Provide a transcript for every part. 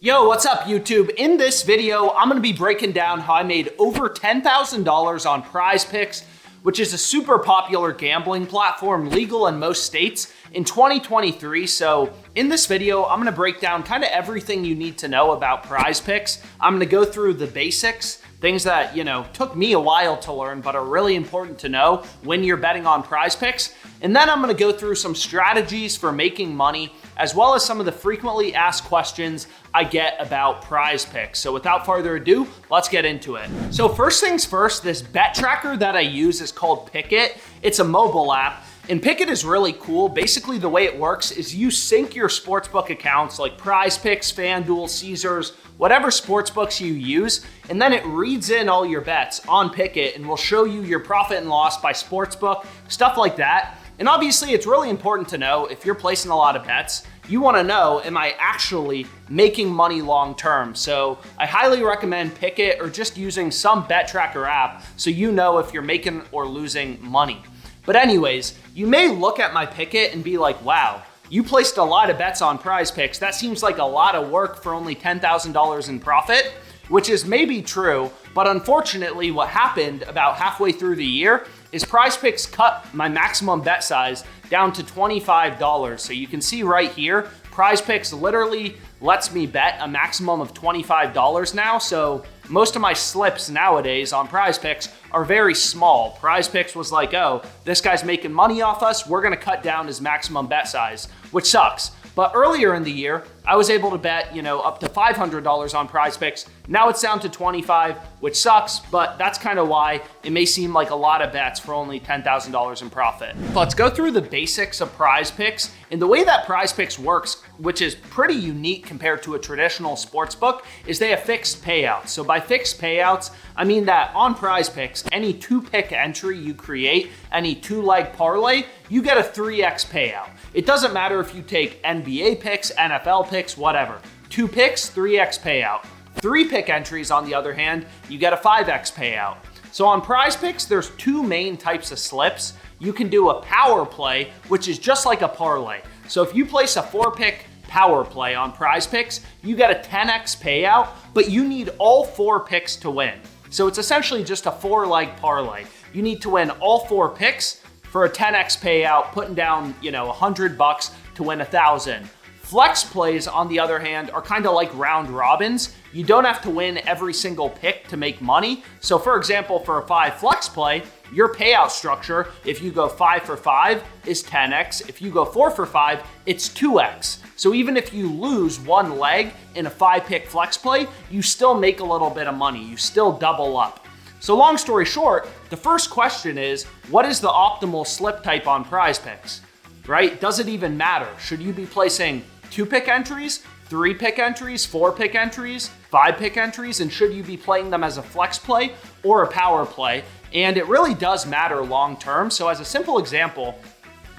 Yo, what's up YouTube? In this video, I'm gonna be breaking down how I made over $10,000 on Prizepicks, which is a super popular gambling platform, legal in most states, in 2023. So in this video, I'm gonna break down kind of everything you need to know about Prizepicks. I'm gonna go through the basics, things that, took me a while to learn, but are really important to know when you're betting on Prizepicks. And then I'm gonna go through some strategies for making money, as well as some of the frequently asked questions I get about Prizepicks. So without further ado, let's get into it. So first things first, this bet tracker that I use is called Pickit. It's a mobile app. And Pickit is really cool. Basically, the way it works is you sync your sportsbook accounts like Prizepicks, FanDuel, Caesars, whatever sportsbooks you use, and then it reads in all your bets on Pickit and will show you your profit and loss by sportsbook, stuff like that. And obviously, it's really important to know if you're placing a lot of bets, you wanna know, am I actually making money long term? So I highly recommend Pickit or just using some bet tracker app so you know if you're making or losing money. But anyways, you may look at my Pickit and be like, wow, you placed a lot of bets on Prizepicks. That seems like a lot of work for only $10,000 in profit, which is maybe true, but unfortunately what happened about halfway through the year is Prizepicks cut my maximum bet size down to $25. So you can see right here, Prizepicks literally lets me bet a maximum of $25 now. So most of my slips nowadays on Prizepicks are very small. Prizepicks was like, oh, this guy's making money off us, we're gonna cut down his maximum bet size, which sucks. But earlier in the year, I was able to bet, up to $500 on Prizepicks. Now it's down to 25, which sucks, but that's kind of why it may seem like a lot of bets for only $10,000 in profit. Let's go through the basics of Prizepicks. And the way that Prizepicks works, which is pretty unique compared to a traditional sportsbook, is they have fixed payouts. So by fixed payouts, I mean that on Prizepicks, any two-pick entry you create, any two-leg parlay, you get a 3x payout. It doesn't matter if you take NBA picks, NFL picks, whatever. 2 picks, 3x payout. 3-pick entries, on the other hand, you get a 5x payout. So on Prizepicks, there's 2 main types of slips. You can do a power play, which is just like a parlay. So if you place a 4-pick power play on Prizepicks, you get a 10x payout, but you need all 4 picks to win. So it's essentially just a 4-leg parlay. You need to win all 4 picks for a 10x payout, putting down, $100 to win 1,000. Flex plays, on the other hand, are kind of like round robins. You don't have to win every single pick to make money. So for example, for a 5 flex play, your payout structure, if you go 5 for 5, is 10x. If you go 4 for 5, it's 2x. So even if you lose 1 leg in a 5-pick flex play, you still make a little bit of money. You still double up. So long story short, the first question is, what is the optimal slip type on Prizepicks, right? Does it even matter? Should you be placing 2-pick entries, 3-pick entries, 4-pick entries, 5-pick entries, and should you be playing them as a flex play or a power play? And it really does matter long term. So as a simple example,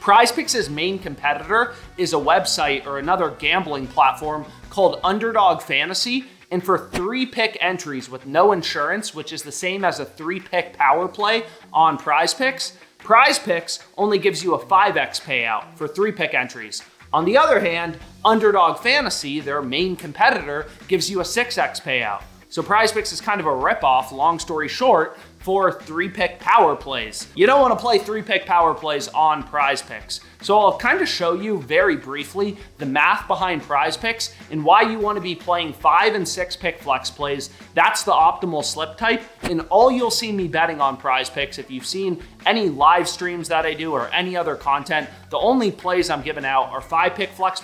Prizepicks' main competitor is a website or another gambling platform called Underdog Fantasy. And for 3-pick entries with no insurance, which is the same as a 3-pick power play on Prizepicks, Prizepicks only gives you a 5x payout for 3-pick entries. On the other hand, Underdog Fantasy, their main competitor, gives you a 6x payout. So Prizepicks is kind of a ripoff, long story short, for 3-pick power plays. You don't want to play 3-pick power plays on Prizepicks. So I'll kind of show you very briefly the math behind Prizepicks and why you want to be playing 5 and 6-pick flex plays. That's the optimal slip type. And all you'll see me betting on Prizepicks, if you've seen any live streams that I do or any other content, the only plays I'm giving out are 5-pick flex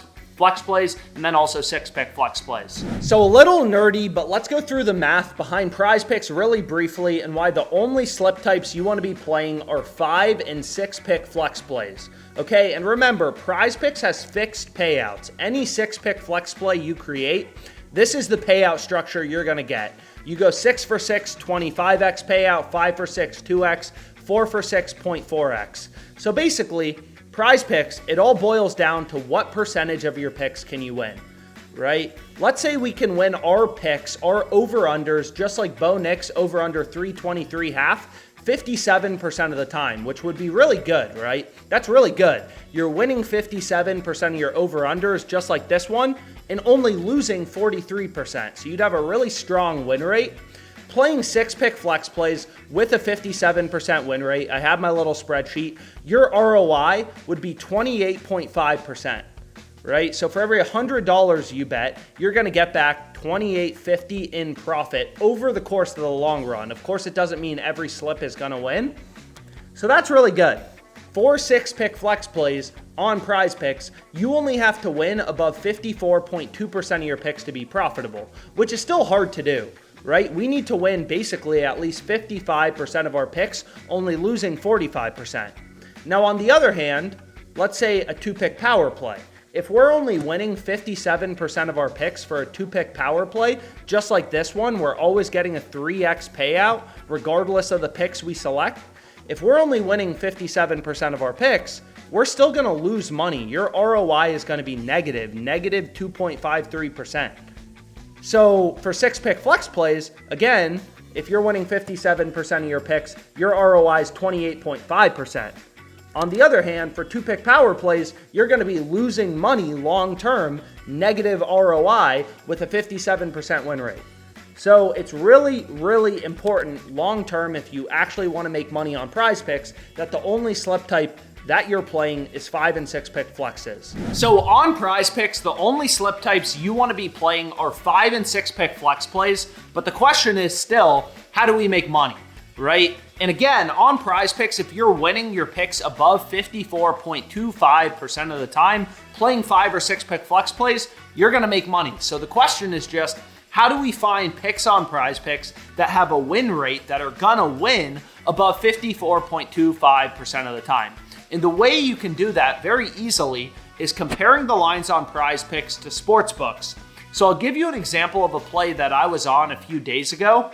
plays, and then also 6-pick flex plays. So a little nerdy, but let's go through the math behind Prizepicks really briefly and why the only slip types you want to be playing are 5 and 6-pick flex plays. Okay, and remember, Prizepicks has fixed payouts. Any 6-pick flex play you create, this is the payout structure you're gonna get. You go 6 for 6, 25x payout, 5 for 6, 2x, 4 for 6, 0.4x. So basically, Prizepicks, it all boils down to what percentage of your picks can you win, right? Let's say we can win our picks, our over-unders, just like Bo Nix over-under 323.5, 57% of the time, which would be really good, right? That's really good. You're winning 57% of your over-unders just like this one, and only losing 43%. So you'd have a really strong win rate. Playing 6-pick flex plays with a 57% win rate, I have my little spreadsheet, your ROI would be 28.5%, right? So for every $100 you bet, you're gonna get back $28.50 in profit over the course of the long run. Of course, it doesn't mean every slip is gonna win. So that's really good. For 6-pick flex plays on Prizepicks, you only have to win above 54.2% of your picks to be profitable, which is still hard to do. Right? We need to win basically at least 55% of our picks, only losing 45%. Now, on the other hand, let's say a 2-pick power play. If we're only winning 57% of our picks for a 2-pick power play, just like this one, we're always getting a 3x payout regardless of the picks we select. If we're only winning 57% of our picks, we're still going to lose money. Your ROI is going to be negative 2.53%. So for 6-pick flex plays, again, if you're winning 57% of your picks, your ROI is 28.5%. On the other hand, for 2-pick power plays, you're going to be losing money long-term, negative ROI with a 57% win rate. So it's really, really important long-term if you actually want to make money on Prizepicks that the only slip type that you're playing is 5 and 6-pick flexes. So on Prizepicks, the only slip types you want to be playing are 5 and 6-pick flex plays, but the question is still, how do we make money, right? And again, on Prizepicks, if you're winning your picks above 54.25% of the time, playing 5 or 6-pick flex plays, you're going to make money. So the question is just, how do we find picks on Prizepicks that have a win rate that are going to win above 54.25% of the time? And the way you can do that very easily is comparing the lines on Prizepicks to sportsbooks. So I'll give you an example of a play that I was on a few days ago.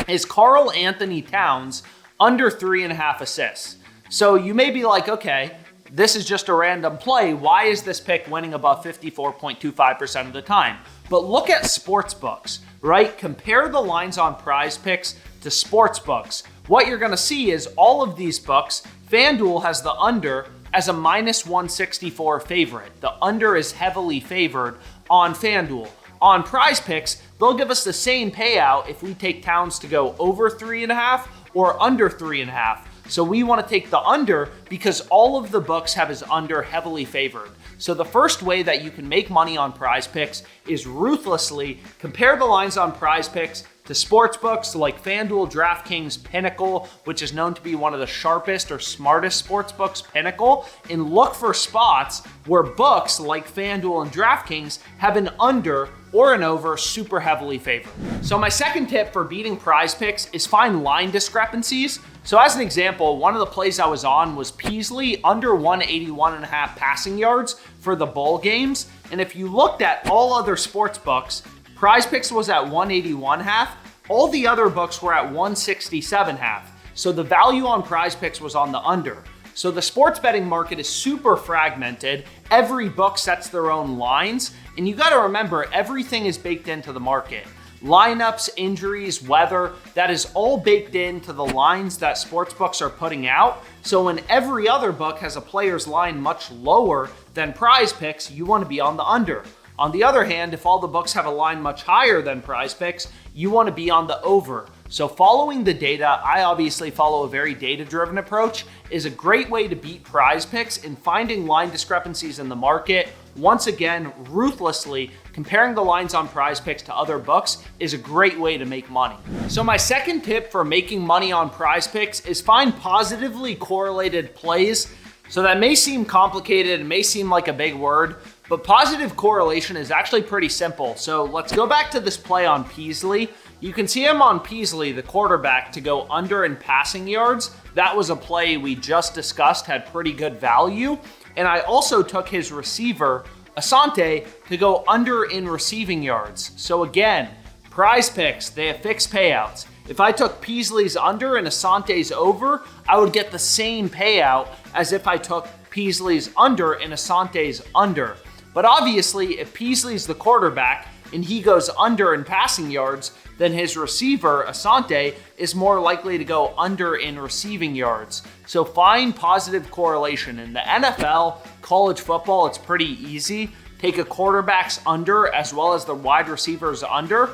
Is Karl Anthony Towns under 3.5 assists? So you may be like, okay, this is just a random play. Why is this pick winning above 54.25% of the time? But look at sportsbooks, right? Compare the lines on Prizepicks to sportsbooks. What you're gonna see is all of these books, FanDuel has the under as a -164 favorite. The under is heavily favored on FanDuel. On Prizepicks, they'll give us the same payout if we take Towns to go over 3.5 or under 3.5. So we want to take the under because all of the books have his under heavily favored. So the first way that you can make money on Prizepicks is ruthlessly compare the lines on Prizepicks to sportsbooks like FanDuel, DraftKings, Pinnacle, which is known to be one of the sharpest or smartest sportsbooks, Pinnacle, and look for spots where books like FanDuel and DraftKings have an under or an over super heavily favored. So my second tip for beating Prizepicks is find line discrepancies. So as an example, one of the plays I was on was Peasley under 181.5 passing yards for the bowl games. And if you looked at all other sports books, Prizepicks was at 181.5. All the other books were at 167.5. So the value on Prizepicks was on the under. So the sports betting market is super fragmented. Every book sets their own lines. And you gotta remember, everything is baked into the market. Lineups, injuries, weather, that is all baked into the lines that sportsbooks are putting out. So when every other book has a player's line much lower than Prizepicks, you wanna be on the under. On the other hand, if all the books have a line much higher than Prizepicks, you want to be on the over. So following the data, I obviously follow a very data-driven approach, is a great way to beat Prizepicks in finding line discrepancies in the market. Once again, ruthlessly comparing the lines on Prizepicks to other books is a great way to make money. So my second tip for making money on Prizepicks is find positively correlated plays. So that may seem complicated, it may seem like a big word, but positive correlation is actually pretty simple. So let's go back to this play on Peasley. You can see him on Peasley, the quarterback, to go under in passing yards. That was a play we just discussed, had pretty good value. And I also took his receiver, Asante, to go under in receiving yards. So again, Prizepicks, they have fixed payouts. If I took Peasley's under and Asante's over, I would get the same payout as if I took Peasley's under and Asante's under. But obviously, if Peasley's the quarterback and he goes under in passing yards, then his receiver, Asante, is more likely to go under in receiving yards. So find positive correlation. In the NFL, college football, it's pretty easy. take a quarterback's under as well as the wide receivers under.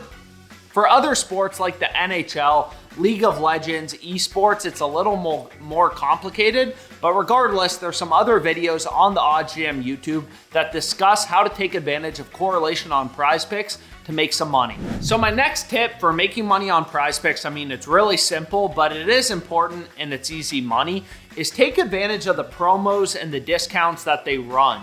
For other sports like the NHL, League of Legends, esports, it's a little more complicated, but regardless, there's some other videos on the OddsJam YouTube that discuss how to take advantage of correlation on Prizepicks to make some money. So my next tip for making money on Prizepicks, I mean, it's really simple, but it is important and it's easy money, is take advantage of the promos and the discounts that they run.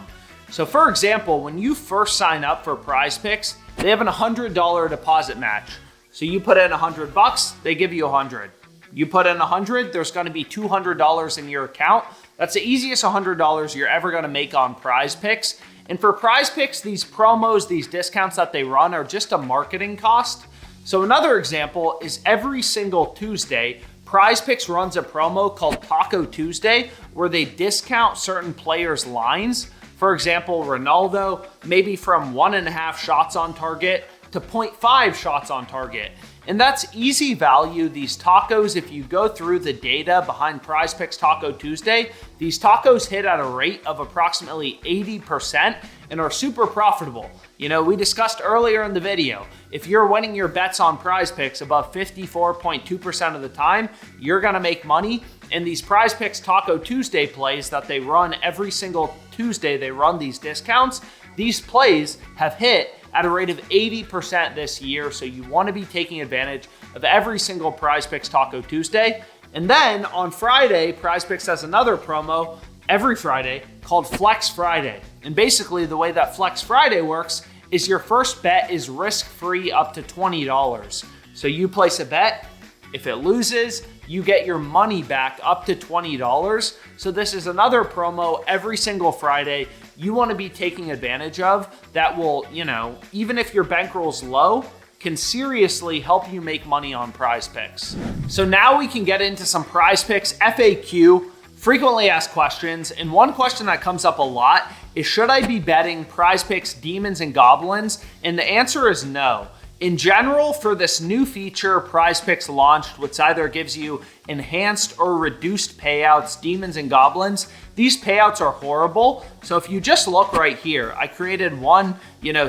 So for example, when you first sign up for Prizepicks, they have an $100 deposit match. So you put in $100, they give you 100. You put in 100, there's gonna be $200 in your account. That's the easiest $100 you're ever gonna make on Prizepicks. And for Prizepicks, these promos, these discounts that they run are just a marketing cost. So another example is every single Tuesday, Prizepicks runs a promo called Taco Tuesday where they discount certain players' lines. For example, Ronaldo, maybe from 1.5 shots on target to 0.5 shots on target. And that's easy value. These tacos, if you go through the data behind Prizepicks Taco Tuesday, these tacos hit at a rate of approximately 80% and are super profitable. You know, we discussed earlier in the video, if you're winning your bets on Prizepicks above 54.2% of the time, you're gonna make money. And these Prizepicks Taco Tuesday plays that they run every single Tuesday, they run these discounts. These plays have hit at a rate of 80% this year, so you want to be taking advantage of every single Prizepicks Taco Tuesday. And then on Friday, Prizepicks has another promo every Friday called Flex Friday. And basically the way that Flex Friday works is your first bet is risk-free up to $20. So you place a bet, if it loses, you get your money back up to $20. So this is another promo every single Friday you want to be taking advantage of that will, you know, even if your bankroll's low, can seriously help you make money on Prizepicks. So now we can get into some Prizepicks FAQ, frequently asked questions. And one question that comes up a lot is, should I be betting Prizepicks Demons and Goblins? And the answer is no. In general, for this new feature Prizepicks launched, which either gives you enhanced or reduced payouts, Demons and Goblins, these payouts are horrible. So if you just look right here, I created one,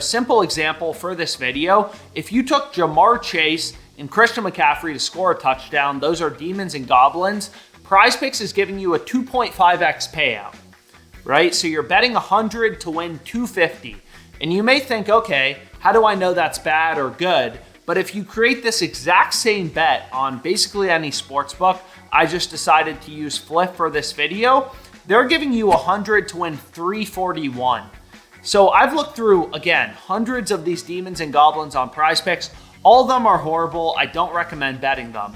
simple example for this video. If you took Jamar Chase and Christian McCaffrey to score a touchdown, those are Demons and Goblins, Prizepicks is giving you a 2.5x payout, right? So you're betting 100 to win 250. And you may think, okay, how do I know that's bad or good? But if you create this exact same bet on basically any sportsbook, I just decided to use Flip for this video, they're giving you 100 to win 341. So I've looked through, again, hundreds of these Demons and Goblins on Prizepicks. All of them are horrible. I don't recommend betting them.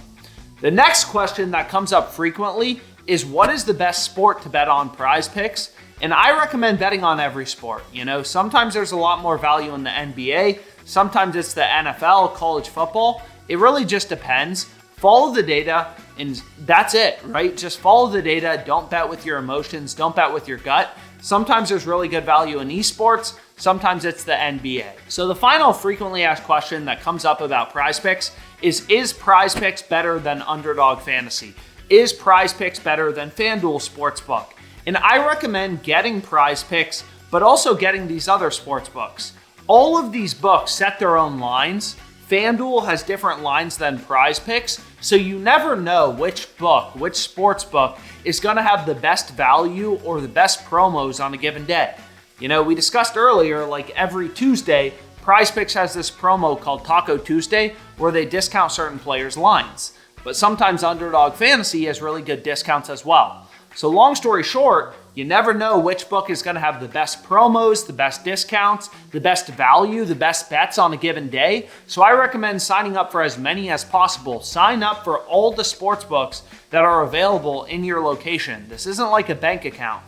The next question that comes up frequently is, what is the best sport to bet on Prizepicks? And I recommend betting on every sport. Sometimes there's a lot more value in the NBA. Sometimes it's the NFL, college football. It really just depends. Follow the data and that's it, right? Just follow the data. Don't bet with your emotions. Don't bet with your gut. Sometimes there's really good value in esports. Sometimes it's the NBA. So the final frequently asked question that comes up about Prizepicks is Prizepicks better than Underdog Fantasy? Is Prizepicks better than FanDuel Sportsbook? And I recommend getting Prizepicks, but also getting these other sports books. All of these books set their own lines. FanDuel has different lines than Prizepicks, so you never know which book, which sports book is gonna have the best value or the best promos on a given day. We discussed earlier, like every Tuesday, Prizepicks has this promo called Taco Tuesday where they discount certain players' lines. But sometimes Underdog Fantasy has really good discounts as well. So long story short, you never know which book is going to have the best promos, the best discounts, the best value, the best bets on a given day. So I recommend signing up for as many as possible. Sign up for all the sports books that are available in your location. This isn't like a bank account.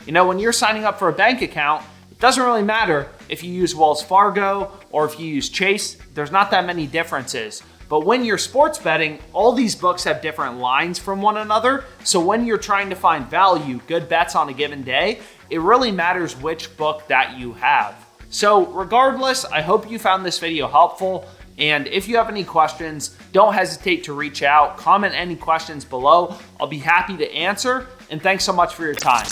When you're signing up for a bank account, it doesn't really matter if you use Wells Fargo or if you use Chase. There's not that many differences. But when you're sports betting, all these books have different lines from one another. So when you're trying to find value, good bets on a given day, it really matters which book that you have. So regardless, I hope you found this video helpful. And if you have any questions, don't hesitate to reach out. Comment any questions below. I'll be happy to answer. And thanks so much for your time.